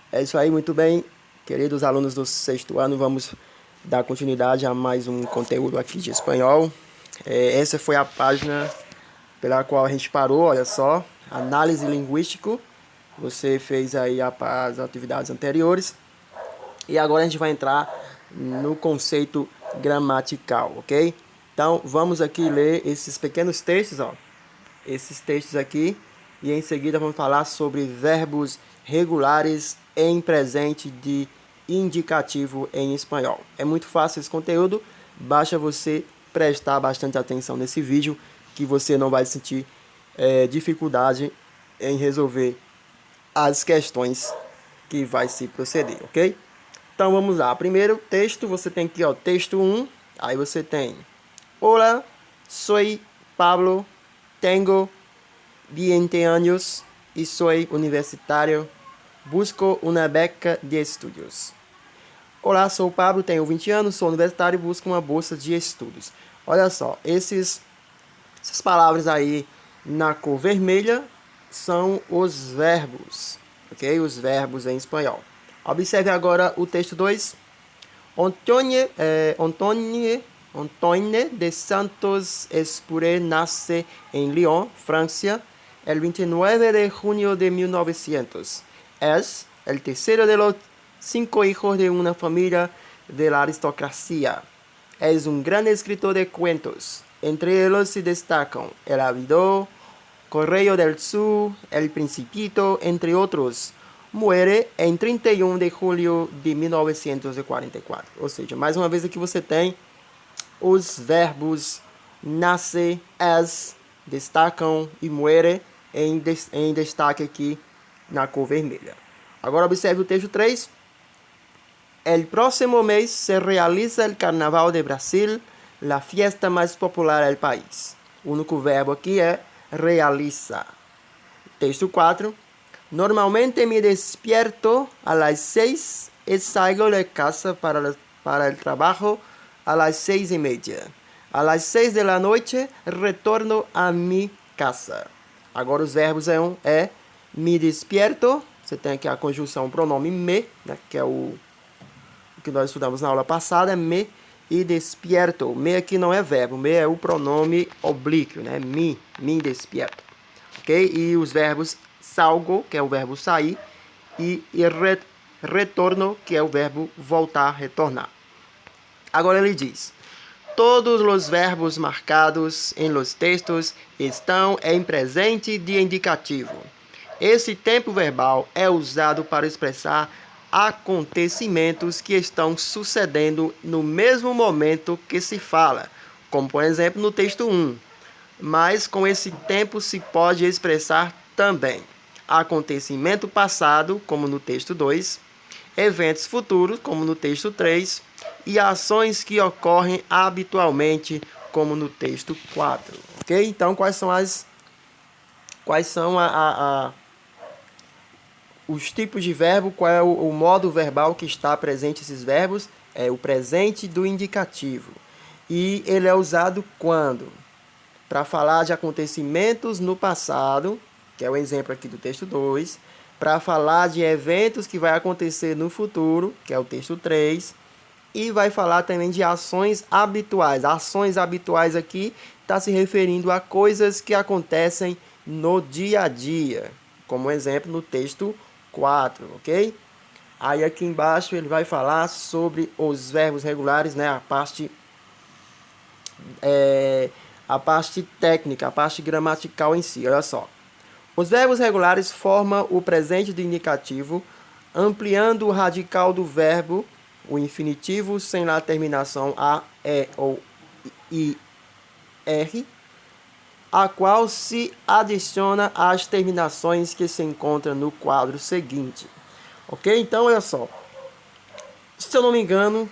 É isso aí, muito bem. Queridos alunos do sexto ano, vamos dar continuidade a mais um conteúdo aqui de espanhol. Essa foi a página pela qual a gente parou, olha só. Análise linguístico. Você fez aí as atividades anteriores. E agora a gente vai entrar no conceito gramatical, ok? Então, vamos aqui ler esses pequenos textos, ó. Esses textos aqui. E em seguida vamos falar sobre verbos regulares em presente de indicativo em espanhol. É muito fácil esse conteúdo, basta você prestar bastante atenção nesse vídeo que você não vai sentir dificuldade em resolver as questões que vai se proceder, ok? Então vamos lá. Primeiro texto, você tem aqui, ó, texto 1, aí você tem: Hola, soy Pablo, tengo 20 años y soy universitario. Busco una beca de estudios. Olá, sou o Pablo, tenho 20 anos, sou universitário e busco uma bolsa de estudos. Olha só, essas palavras aí na cor vermelha são os verbos, ok? Os verbos em espanhol. Observe agora o texto 2. Antoine de Santos Espuré nace en Lyon, Francia, el 29 de junio de 1900. Es el tercero de los 5 hijos de una familia de la aristocracia. Es un gran escritor de cuentos. Entre ellos se destacan El Aviador, Correo del Sur, El Principito, entre otros. Muere em 31 de julho de 1944. Ou seja, mais uma vez aqui você tem os verbos nasce, es, destacam e muere em destaque aqui na cor vermelha. Agora observe o texto 3. El próximo mes se realiza el Carnaval de Brasil, la fiesta más popular del país. O único verbo aqui é realiza. Texto 4. Normalmente me despierto a las 6 y salgo de casa para el trabajo a las 6:30. A las 6 de la noche retorno a mi casa. Agora os verbos é me despierto. Você tem aqui a conjunção pronome me, né, que é o que nós estudamos na aula passada, me e despierto. Me aqui não é verbo, me é o pronome oblíquo, né? Me despierto. Ok? E os verbos salgo, que é o verbo sair, e retorno, que é o verbo voltar, retornar. Agora ele diz: todos os verbos marcados em los textos estão em presente de indicativo. Esse tempo verbal é usado para expressar acontecimentos que estão sucedendo no mesmo momento que se fala, como por exemplo no texto 1. Mas com esse tempo se pode expressar também acontecimento passado, como no texto 2, eventos futuros, como no texto 3, e ações que ocorrem habitualmente, como no texto 4. Ok? Então, quais são os tipos de verbo, qual é o modo verbal que está presente esses verbos? É o presente do indicativo. E ele é usado quando? Para falar de acontecimentos no passado, que é o exemplo aqui do texto 2, para falar de eventos que vai acontecer no futuro, que é o texto 3, e vai falar também de ações habituais. Ações habituais aqui está se referindo a coisas que acontecem no dia a dia, como exemplo no texto 4, ok? Aí aqui embaixo ele vai falar sobre os verbos regulares, né? A parte técnica, a parte gramatical em si. Olha só. Os verbos regulares formam o presente do indicativo, ampliando o radical do verbo, o infinitivo sem a terminação a, e ou ir, a qual se adiciona às terminações que se encontram no quadro seguinte. Ok? Então, olha só. Se eu não me engano,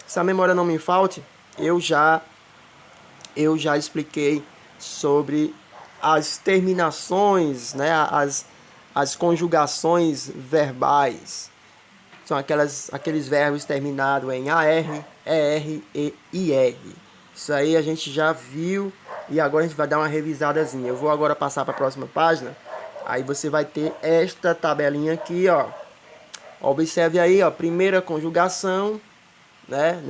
se a memória não me falte, eu já expliquei sobre as terminações, né, as conjugações verbais. São aqueles verbos terminados em AR, ER e IR. Isso aí a gente já viu e agora a gente vai dar uma revisadazinha. Eu vou agora passar para a próxima página. Aí você vai ter esta tabelinha aqui, ó. Observe aí, ó, primeira conjugação, né,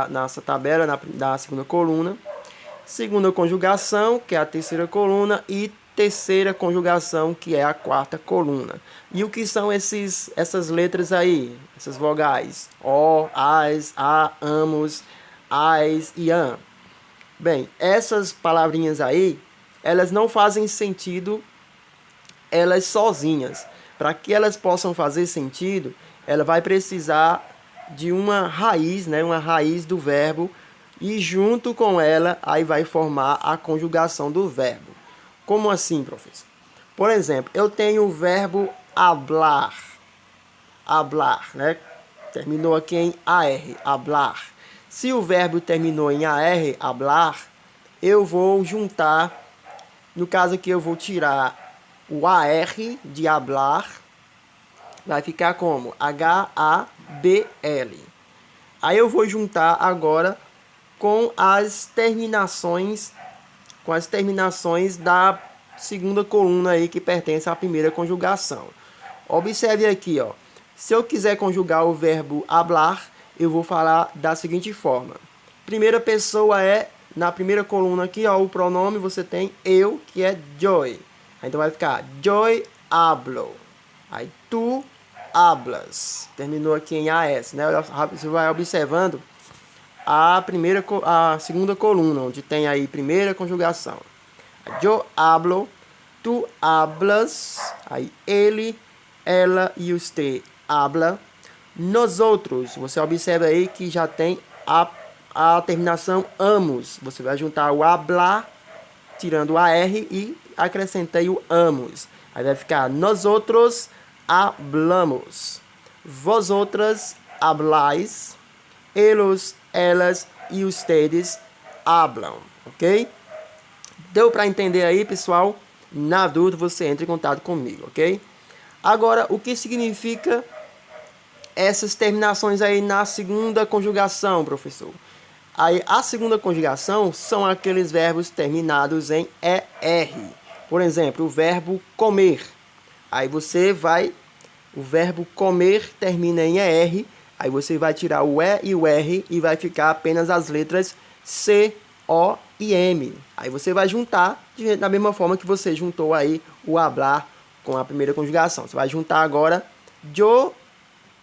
nessa tabela, na segunda coluna. Segunda conjugação, que é a terceira coluna, e terceira conjugação, que é a quarta coluna. E o que são essas letras aí? Essas vogais? O, as, a, amos, as e an. Bem, essas palavrinhas aí, elas não fazem sentido elas sozinhas. Para que elas possam fazer sentido, ela vai precisar de uma raiz, né? Uma raiz do verbo, e junto com ela aí vai formar a conjugação do verbo. Como assim, professor? Por exemplo, eu tenho o verbo hablar. Hablar, né? Terminou aqui em AR, hablar. Se o verbo terminou em AR, hablar, eu vou juntar, no caso aqui eu vou tirar o AR de hablar, vai ficar como HABL. Aí eu vou juntar agora com as terminações da segunda coluna aí que pertence à primeira conjugação. Observe aqui, ó. Se eu quiser conjugar o verbo hablar, eu vou falar da seguinte forma. Primeira pessoa é, na primeira coluna aqui, ó, o pronome você tem eu, que é Joy. Então vai ficar Joy hablo. Aí tu hablas. Terminou aqui em AS, né? Você vai observando a segunda coluna, onde tem aí primeira conjugação. Yo hablo, tu hablas, aí ele, ela e usted habla. Nós outros, você observa aí que já tem a terminação amos. Você vai juntar o hablar, tirando o AR e acrescentei o amos. Aí vai ficar nós outros hablamos. Vosotras hablais. Eles, elas e ustedes hablam, ok? Deu para entender aí, pessoal? Na dúvida, você entra em contato comigo, ok? Agora, o que significa essas terminações aí na segunda conjugação, professor? Aí, a segunda conjugação são aqueles verbos terminados em ER. Por exemplo, o verbo comer. Aí o verbo comer termina em ER. Aí você vai tirar o E e o R e vai ficar apenas as letras C, O e M. Aí você vai juntar da mesma forma que você juntou aí o hablar com a primeira conjugação. Você vai juntar agora yo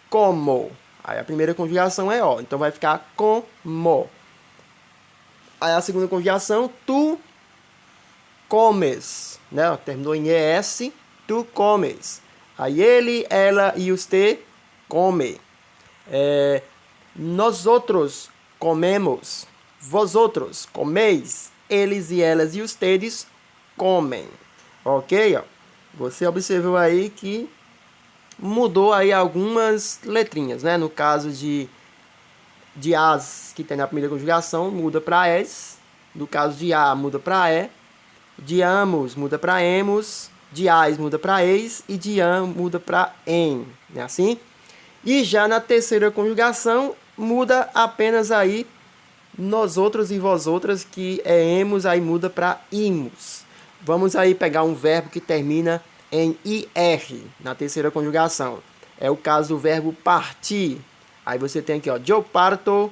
como. Aí a primeira conjugação é O, então vai ficar como. Aí a segunda conjugação, tu comes, né? Terminou em ES, tu comes. Aí ele, ela e usted come. Nós outros comemos, vós outros comeis, eles e elas e ustedes comem, ok? Ó, você observou aí que mudou aí algumas letrinhas, né? No caso de as que tem na primeira conjugação muda para es, no caso de a muda para e, de amos muda para emos, de as muda para eis e de am muda para em, não é assim? E já na terceira conjugação, muda apenas aí nós outros e vós outras, que é emos, aí muda para imos. Vamos aí pegar um verbo que termina em IR, na terceira conjugação. É o caso do verbo partir. Aí você tem aqui, ó, yo parto,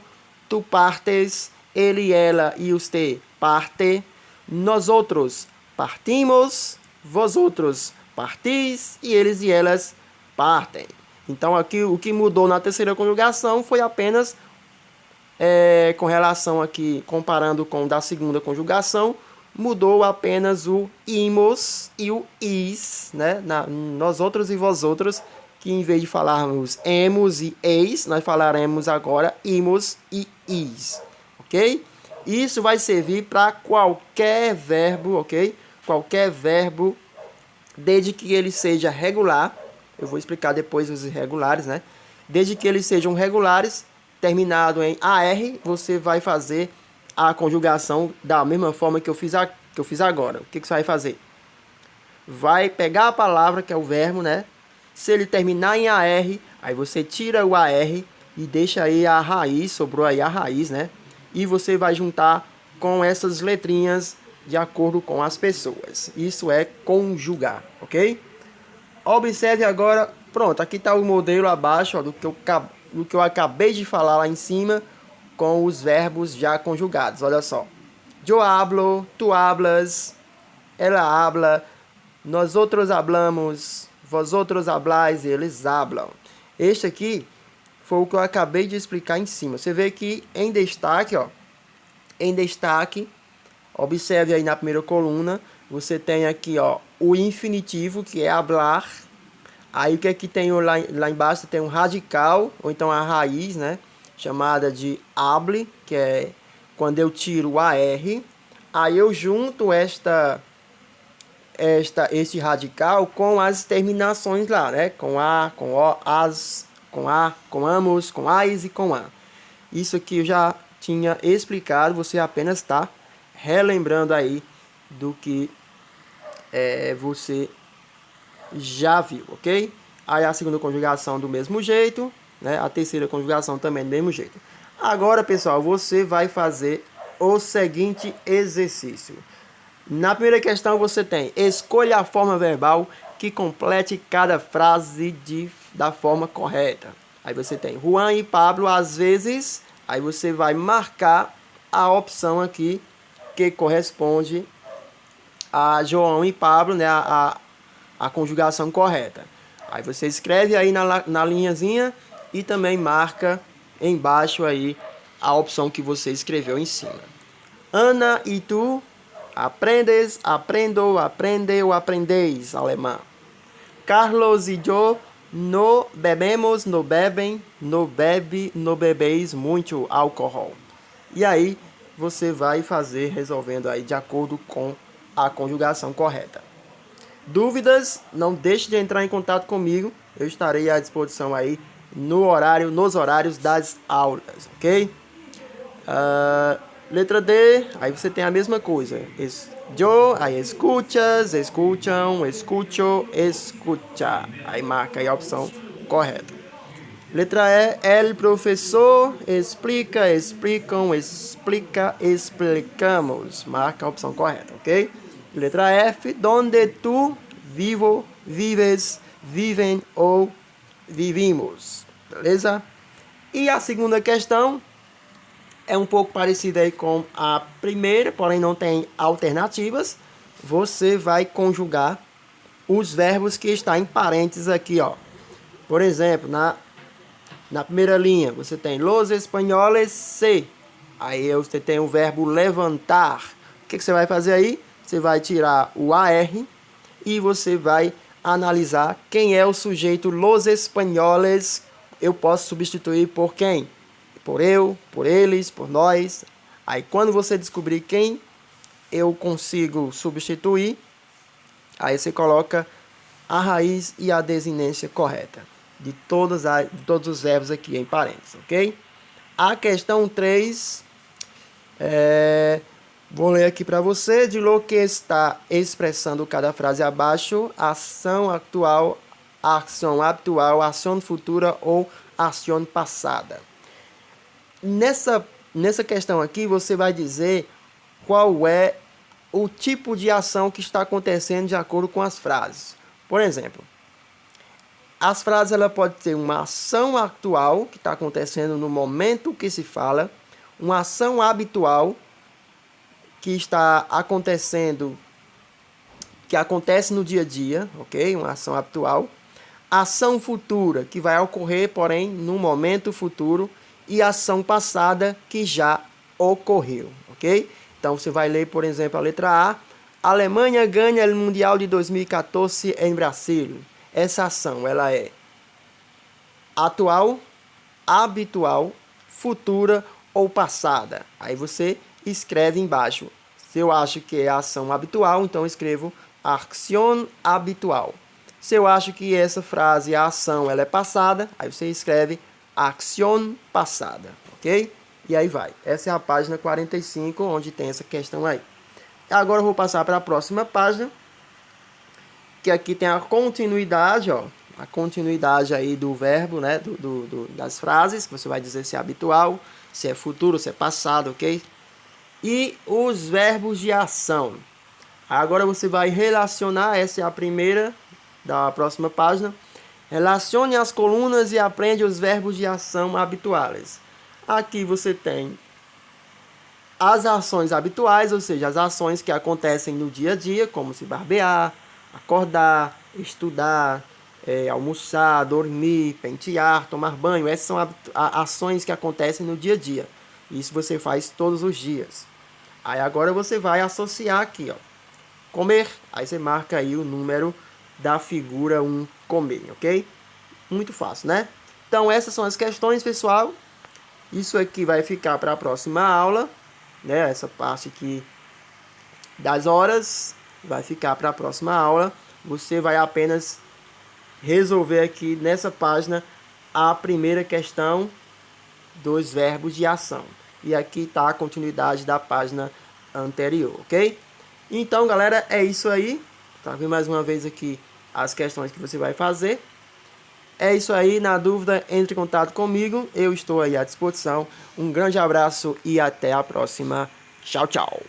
tu partes, ele, ela e usted parte. Nós outros partimos, vós outros partis e eles e elas partem. Então, aqui o que mudou na terceira conjugação foi apenas com relação aqui, comparando com da segunda conjugação, mudou apenas o imos e o is, né? Nós outros e vós outros, que em vez de falarmos emos e eis, nós falaremos agora imos e is, ok? Isso vai servir para qualquer verbo, ok? Qualquer verbo, desde que ele seja regular. Eu vou explicar depois os irregulares, né? Desde que eles sejam regulares, terminado em AR, você vai fazer a conjugação da mesma forma que eu fiz agora. O que você vai fazer? Vai pegar a palavra, que é o verbo, né? Se ele terminar em AR, aí você tira o AR e deixa aí a raiz, sobrou aí a raiz, né? E você vai juntar com essas letrinhas de acordo com as pessoas. Isso é conjugar, ok? Observe agora Pronto, aqui está o modelo abaixo, ó, do que eu acabei de falar lá em cima, com os verbos já conjugados. Olha só. Yo hablo, tu hablas, ela habla, nosotros hablamos, vosotros habláis, eles hablam. Este aqui foi o que eu acabei de explicar em cima. Você vê que em destaque, ó, em destaque, observe aí na primeira coluna, você tem aqui, ó, o infinitivo, que é hablar. Aí o que é que tem lá embaixo? Tem um radical, ou então a raiz, né? Chamada de hable, que é quando eu tiro o AR. Aí eu junto este radical com as terminações lá, né? Com A, com O, as, com A, com amos, com ais e com A. Isso aqui eu já tinha explicado, você apenas está relembrando aí do que você já viu, ok? Aí a segunda conjugação do mesmo jeito, né? A terceira conjugação também do mesmo jeito. Agora, pessoal, você vai fazer o seguinte exercício. Na primeira questão você tem: escolha a forma verbal que complete cada frase da forma correta. Aí você tem Juan e Pablo às vezes. Aí você vai marcar a opção aqui que corresponde a João e Pablo, né? A conjugação correta. Aí você escreve aí na linhazinha e também marca embaixo aí a opção que você escreveu em cima. Ana e tu aprendes, aprendo, aprende ou aprendeis alemão. Carlos e eu no bebemos, no bebem, no bebe, no bebeis muito álcool. E aí você vai fazer resolvendo aí de acordo com a conjugação correta. Dúvidas, não deixe de entrar em contato comigo. Eu estarei à disposição aí nos horários das aulas, ok? Letra D, aí você tem a mesma coisa. Eu, aí escuchas, escucham, escucho, escucha. Aí marca aí a opção correta. Letra E, el professor explica, explicam, explica, explicamos. Marca a opção correta, ok? Letra F, donde tu, vivo, vives, vivem ou vivimos. Beleza? E a segunda questão é um pouco parecida aí com a primeira, porém não tem alternativas. Você vai conjugar os verbos que estão em parênteses aqui, ó. Por exemplo, na primeira linha, você tem los espanhóis se. Aí você tem o verbo levantar. O que você vai fazer aí? Você vai tirar o AR e você vai analisar quem é o sujeito los espanhóis. Eu posso substituir por quem? Por eu, por eles, por nós. Aí quando você descobrir quem eu consigo substituir, aí você coloca a raiz e a desinência correta de todos os verbos aqui em parênteses, ok? A questão 3, vou ler aqui para você. De lo que está expressando cada frase abaixo, ação atual, ação habitual, ação futura ou ação passada. Nessa questão aqui, você vai dizer qual é o tipo de ação que está acontecendo de acordo com as frases. Por exemplo, as frases ela pode ter uma ação atual, que está acontecendo no momento que se fala, uma ação habitual, que está acontecendo, que acontece no dia a dia, ok? Uma ação habitual. Ação futura, que vai ocorrer, porém, no momento futuro. E ação passada, que já ocorreu, ok? Então, você vai ler, por exemplo, a letra A. Alemanha ganha o Mundial de 2014 em Brasil. Essa ação, ela é atual, habitual, futura ou passada. Aí você escreve embaixo. Se eu acho que é ação habitual, então eu escrevo ação habitual. Se eu acho que essa frase, a ação, ela é passada, aí você escreve ação passada, ok? E aí vai. Essa é a página 45, onde tem essa questão aí. Agora eu vou passar para a próxima página, que aqui tem a continuidade, ó. A continuidade aí do verbo, né? Das frases, que você vai dizer se é habitual, se é futuro, se é passado, ok? E os verbos de ação. Agora você vai relacionar, essa é a primeira da próxima página, Relacione as colunas e aprende os verbos de ação habituais. Aqui você tem as ações habituais, ou seja, as ações que acontecem no dia a dia, como se barbear, acordar, estudar, almoçar, dormir, pentear, tomar banho. Essas são ações que acontecem no dia a dia. Isso você faz todos os dias. Aí agora você vai associar aqui, ó, comer. Aí você marca aí o número da figura 1, comer, ok? Muito fácil, né? Então essas são as questões, pessoal. Isso aqui vai ficar para a próxima aula, né? Essa parte aqui das horas vai ficar para a próxima aula. Você vai apenas resolver aqui nessa página a primeira questão dos verbos de ação. E aqui está a continuidade da página anterior, ok? Então, galera, é isso aí. Tá vendo mais uma vez aqui as questões que você vai fazer. É isso aí. Na dúvida, entre em contato comigo. Eu estou aí à disposição. Um grande abraço e até a próxima. Tchau, tchau.